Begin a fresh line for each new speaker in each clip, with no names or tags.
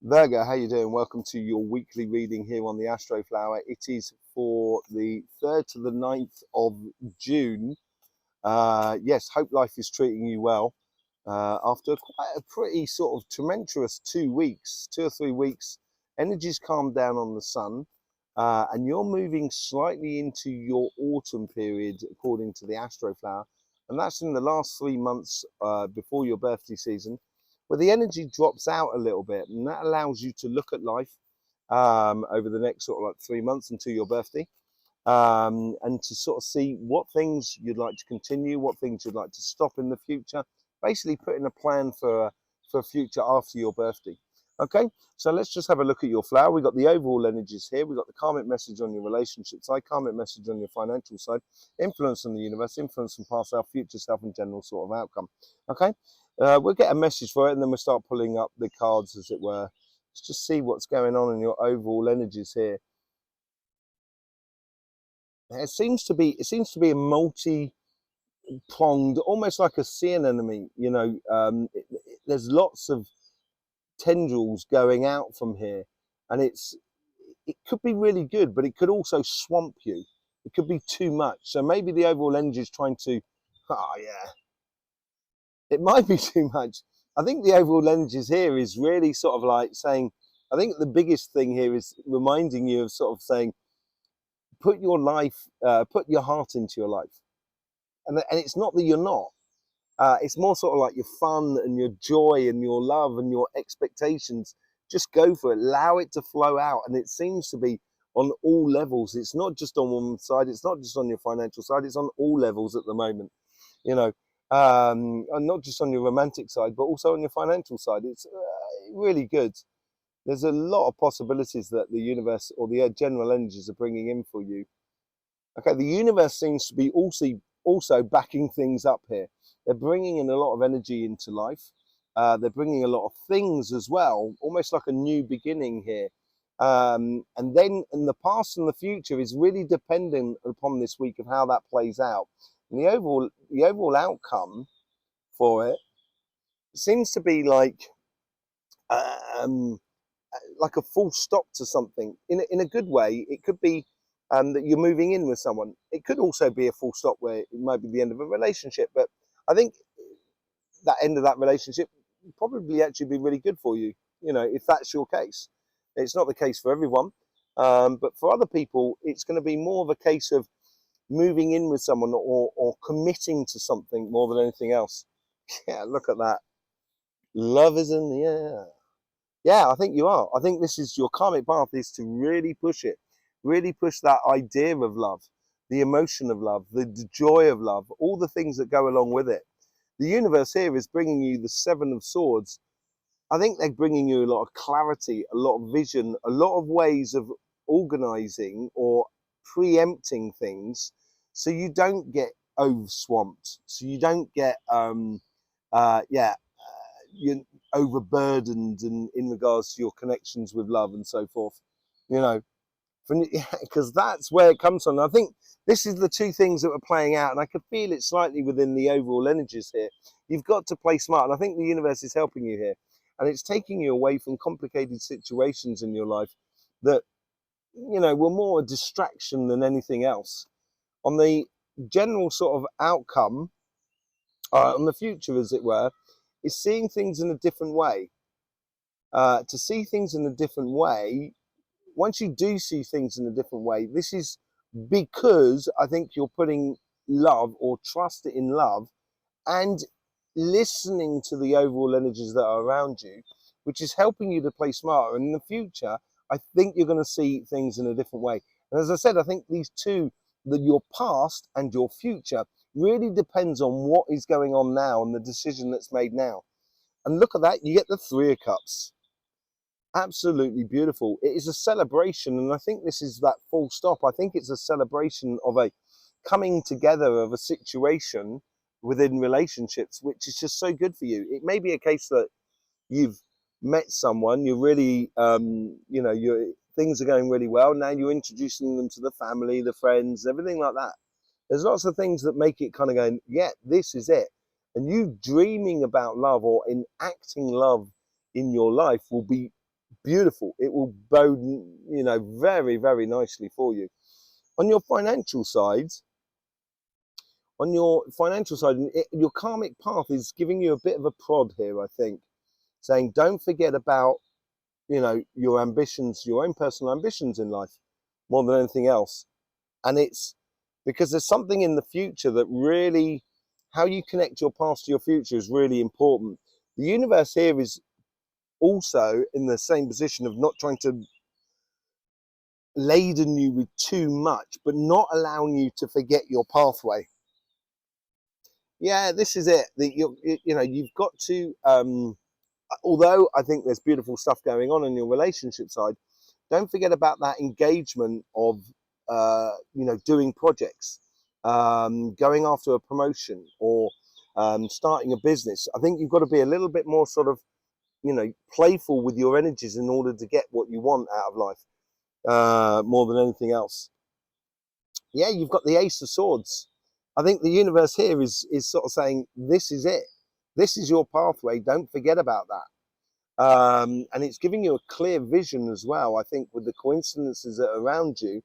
Virgo, how you doing? Welcome to your weekly reading here on the Astroflower. It is for the 3rd to the 9th of June. Yes, hope life is treating you well. After quite a pretty sort of tumultuous 2 weeks, 2 or 3 weeks, energy's calmed down on the sun, and you're moving slightly into your autumn period according to the Astroflower, and that's in the last 3 months before your birthday season, where the energy drops out a little bit, and that allows you to look at life over the next sort of like 3 months until your birthday, and to sort of see what things you'd like to continue, what things you'd like to stop in the future. Basically, putting a plan for a future after your birthday. Okay, so let's just have a look at your flower. We've got the overall energies here. We've got the karmic message on your relationship side, karmic message on your financial side, influence on the universe, influence from past self, future self, and general sort of outcome. Okay, we'll get a message for it, and then we'll start pulling up the cards, as it were. Let's just see what's going on in your overall energies here. It seems to be a multi-pronged, almost like a sea anemone. There's lots of tendrils going out from here, and it could be really good, but it could also swamp you. It could be too much. So maybe the overall energy is trying to, oh yeah, it might be too much. I think the overall energies here is really sort of like saying, I think the biggest thing here is reminding you of sort of saying, put your life, put your heart into your life. And it's not that you're not. It's more sort of like your fun and your joy and your love and your expectations. Just go for it. Allow it to flow out. And it seems to be on all levels. It's not just on one side. It's not just on your financial side. It's on all levels at the moment. You know, and not just on your romantic side, but also on your financial side. It's really good. There's a lot of possibilities that the universe or the general energies are bringing in for you. Okay, the universe seems to be also backing things up here. They're bringing in a lot of energy into life. They're bringing a lot of things as well, almost like a new beginning here. And then in the past and the future is really dependent upon this week of how that plays out. And the overall outcome for it seems to be um, like a full stop to something in a good way. It could be that you're moving in with someone. It could also be a full stop where it might be the end of a relationship. But I think that end of that relationship would probably actually be really good for you, if that's your case. It's not the case for everyone, but for other people, it's going to be more of a case of moving in with someone or committing to something more than anything else. Yeah, look at that. Love is in the air. Yeah, I think you are. I think this is your karmic path, is to really push it, really push that idea of love, the emotion of love, the joy of love, all the things that go along with it. The universe here is bringing you the Seven of Swords. I think they're bringing you a lot of clarity, a lot of vision, a lot of ways of organizing or preempting things so you don't get over swamped, so you don't get yeah, you're overburdened in regards to your connections with love and so forth, you know, because that's where it comes from. I think this is the two things that are playing out, and I could feel it slightly within the overall energies here. You've got to play smart, and I think the universe is helping you here, and it's taking you away from complicated situations in your life that, were more a distraction than anything else. On the general sort of outcome, on the future, as it were, is seeing things in a different way. To see things in a different way, once you do see things in a different way, this is because I think you're putting love or trust in love and listening to the overall energies that are around you, which is helping you to play smarter. And in the future, I think you're going to see things in a different way. And as I said, I think these two, that your past and your future, really depends on what is going on now and the decision that's made now. And look at that, you get the Three of Cups. Absolutely beautiful. It is a celebration, and I think this is that full stop. I think it's a celebration of a coming together of a situation within relationships, which is just so good for you. It may be a case that you've met someone, you're really, your things are going really well. Now you're introducing them to the family, the friends, everything like that. There's lots of things that make it kind of going, yeah, this is it. And you dreaming about love or enacting love in your life will be beautiful. It will bode, you know, very, very nicely for you. On your financial side, your karmic path is giving you a bit of a prod here, I think, saying don't forget about, you know, your ambitions, your own personal ambitions in life, more than anything else. And it's because there's something in the future that really, how you connect your past to your future is really important. The universe here is also in the same position of not trying to laden you with too much, but not allowing you to forget your pathway. Yeah, this is it. You know, you've got to, although I think there's beautiful stuff going on your relationship side, don't forget about that engagement of, you know, doing projects, going after a promotion, or starting a business. I think you've got to be a little bit more sort of, you know, playful with your energies in order to get what you want out of life, more than anything else. Yeah, you've got the Ace of Swords. I think the universe here is sort of saying, this is it. This is your pathway. Don't forget about that. And it's giving you a clear vision as well, I think, with the coincidences that are around you.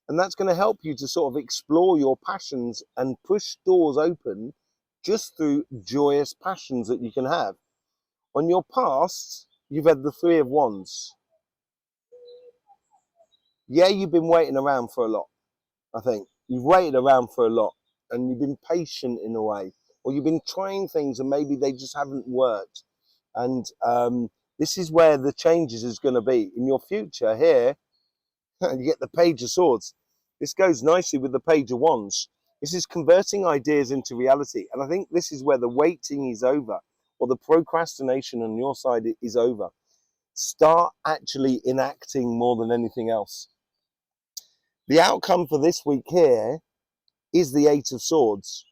And that's going to help you to sort of explore your passions and push doors open just through joyous passions that you can have. On your past, you've had the Three of Wands. Yeah, you've been waiting around for a lot, I think. You've waited around for a lot, and you've been patient in a way. Or you've been trying things and maybe they just haven't worked. And this is where the changes is going to be. In your future here, you get the Page of Swords. This goes nicely with the Page of Wands. This is converting ideas into reality. And I think this is where the waiting is over, or the procrastination on your side is over. Start actually enacting more than anything else. The outcome for this week here is the Eight of Swords.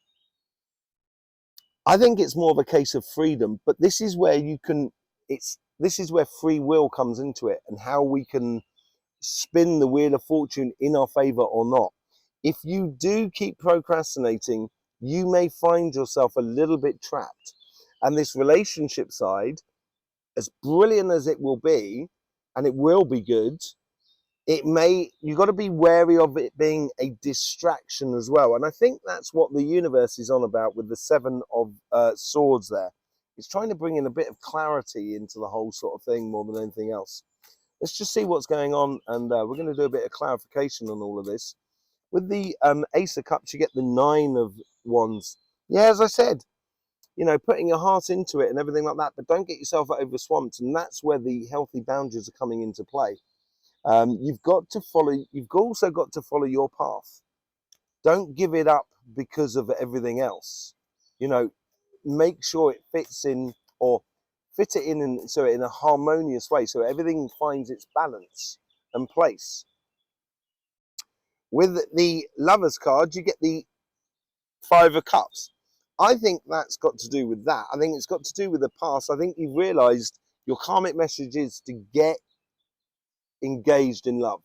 I think it's more of a case of freedom, but this is where this is where free will comes into it, and how we can spin the wheel of fortune in our favor or not. If you do keep procrastinating, you may find yourself a little bit trapped. And this relationship side, as brilliant as it will be, and it will be good, you've got to be wary of it being a distraction as well. And I think that's what the universe is on about with the Seven of Swords there. It's trying to bring in a bit of clarity into the whole sort of thing more than anything else. Let's just see what's going on, and we're going to do a bit of clarification on all of this. With the Ace of Cups, you get the Nine of Wands. Yeah, as I said, you know, putting your heart into it and everything like that, but don't get yourself over swamped, and that's where the healthy boundaries are coming into play. You've also got to follow your path. Don't give it up because of everything else. You know, make sure it fits in, or fit it in, and so in a harmonious way, so everything finds its balance and place. With the Lovers card, you get the Five of Cups. I think that's got to do with that. I think it's got to do with the past. I think you've realized your karmic message is to get engaged in love.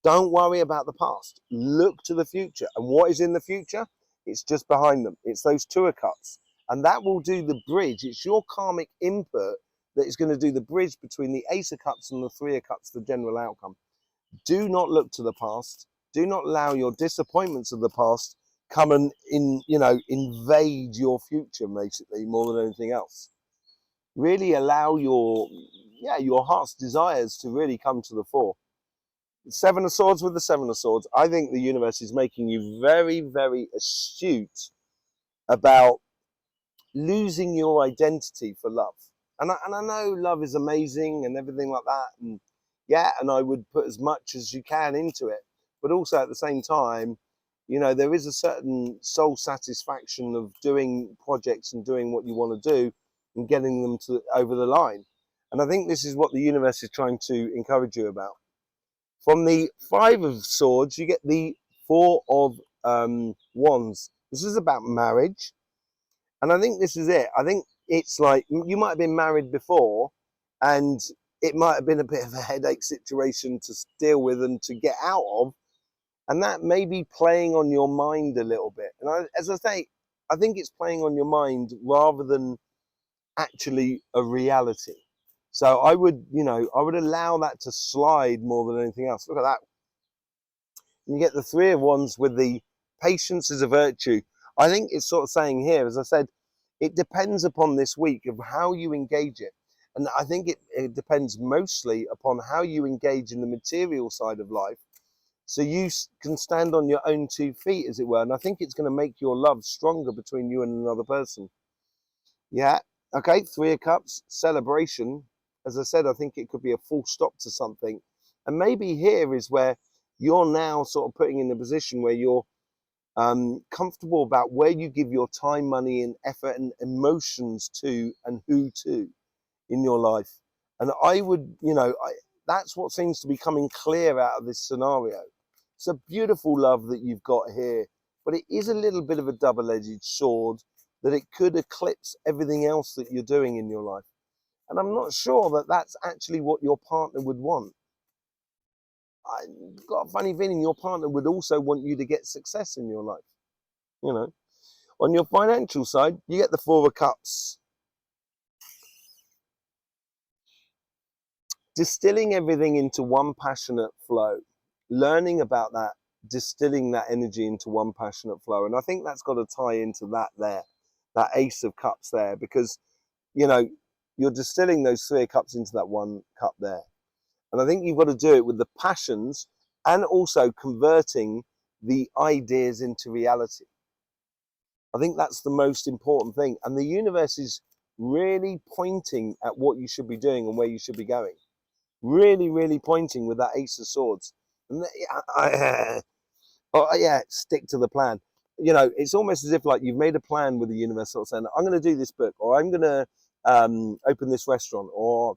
Don't worry about the past. Look to the future. And what is in the future? It's just behind them. It's those Two of Cups. And that will do the bridge. It's your karmic input that is going to do the bridge between the Ace of Cups and the Three of Cups, the general outcome. Do not look to the past. Do not allow your disappointments of the past come and invade your future, basically, more than anything else. Really allow your heart's desires to really come to the fore. Seven of Swords with the Seven of Swords. I think the universe is making you very, very astute about losing your identity for love. And I know love is amazing and everything like that. And yeah, and I would put as much as you can into it. But also at the same time, you know, there is a certain soul satisfaction of doing projects and doing what you want to do and getting them over the line. And I think this is what the universe is trying to encourage you about. From the Five of Swords, you get the Four of Wands. This is about marriage. And I think this is it. I think it's like you might have been married before, and it might have been a bit of a headache situation to deal with and to get out of. And that may be playing on your mind a little bit. And as I say, I think it's playing on your mind rather than actually a reality. So I would, I would allow that to slide more than anything else. Look at that. And you get the Three of Wands with the patience is a virtue. I think it's sort of saying here, as I said, it depends upon this week of how you engage it. And I think it depends mostly upon how you engage in the material side of life. So you can stand on your own 2 feet, as it were. And I think it's going to make your love stronger between you and another person. Yeah. Okay. Three of Cups, celebration. As I said, I think it could be a full stop to something. And maybe here is where you're now sort of putting in a position where you're comfortable about where you give your time, money, and effort and emotions to, and who to in your life. And I would, that's what seems to be coming clear out of this scenario. It's a beautiful love that you've got here, but it is a little bit of a double-edged sword that it could eclipse everything else that you're doing in your life. And I'm not sure that that's actually what your partner would want. I've got a funny feeling your partner would also want you to get success in your life. On your financial side, you get the Four of Cups. Distilling everything into one passionate flow, learning about that, distilling that energy into one passionate flow. And I think that's got to tie into that there, that Ace of Cups there, because, you're distilling those Three of Cups into that one cup there. And I think you've got to do it with the passions and also converting the ideas into reality. I think that's the most important thing. And the universe is really pointing at what you should be doing and where you should be going. Really, really pointing with that Ace of Swords. And stick to the plan. It's almost as if like you've made a plan with the universe, sort of saying, I'm going to do this book, or I'm going to open this restaurant, or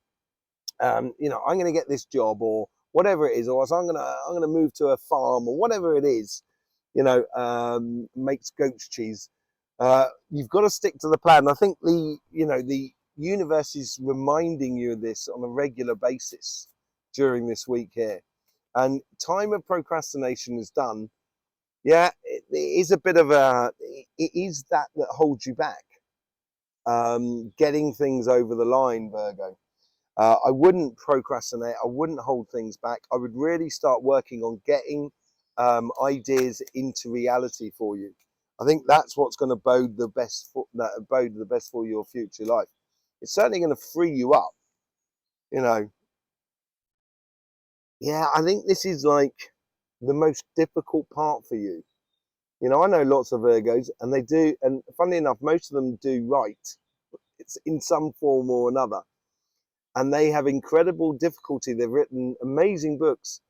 I'm going to get this job, or whatever it is, or I'm going to move to a farm, or whatever it is. Makes goat's cheese. You've got to stick to the plan. I think the universe is reminding you of this on a regular basis during this week here. And time of procrastination is done. Yeah, it is a bit of it is that holds you back. Getting things over the line, Virgo. I wouldn't procrastinate. I wouldn't hold things back. I would really start working on getting ideas into reality for you. I think that's what's going to bode the best for your future life. It's certainly going to free you up. Yeah, I think this is like the most difficult part for you. I know lots of Virgos, and they do, and funnily enough, most of them do write. It's in some form or another. And they have incredible difficulty. They've written amazing books,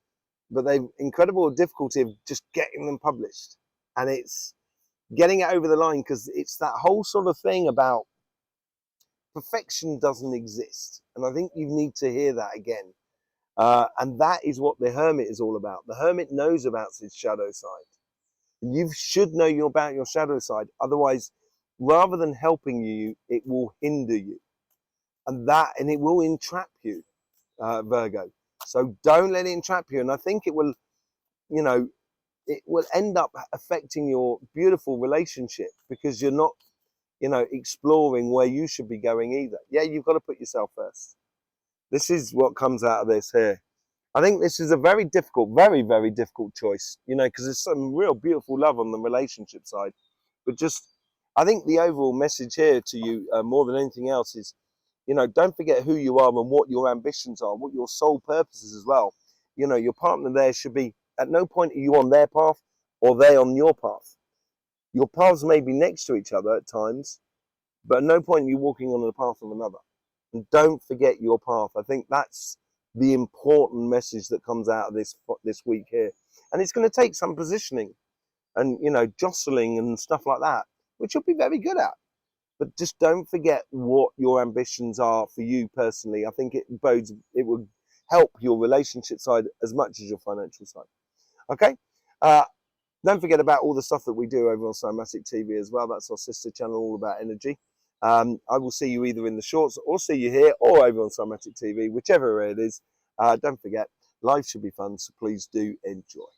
but they've incredible difficulty of just getting them published. And it's getting it over the line, because it's that whole sort of thing about perfection doesn't exist. And I think you need to hear that again. And that is what the Hermit is all about. The Hermit knows about his shadow side. You should know about your shadow side. Otherwise, rather than helping you, it will hinder you. And it will entrap you, Virgo. So don't let it entrap you. And I think it will, it will end up affecting your beautiful relationship, because you're not, exploring where you should be going either. Yeah, you've got to put yourself first. This is what comes out of this here. I think this is a very difficult, very, very difficult choice, because there's some real beautiful love on the relationship side. But I think the overall message here to you, more than anything else, is, don't forget who you are and what your ambitions are, what your sole purpose is as well. Your partner there should be, at no point are you on their path or they on your path. Your paths may be next to each other at times, but at no point are you walking on the path of another. And don't forget your path. I think that's the important message that comes out of this week here. And it's going to take some positioning and, jostling and stuff like that, which you'll be very good at. But just don't forget what your ambitions are for you personally. I think it will help your relationship side as much as your financial side. Okay? Don't forget about all the stuff that we do over on Cymatic TV as well. That's our sister channel, all about energy. I will see you either in the shorts or see you here or over on Cymatic TV, whichever it is. Don't forget, life should be fun, so please do enjoy.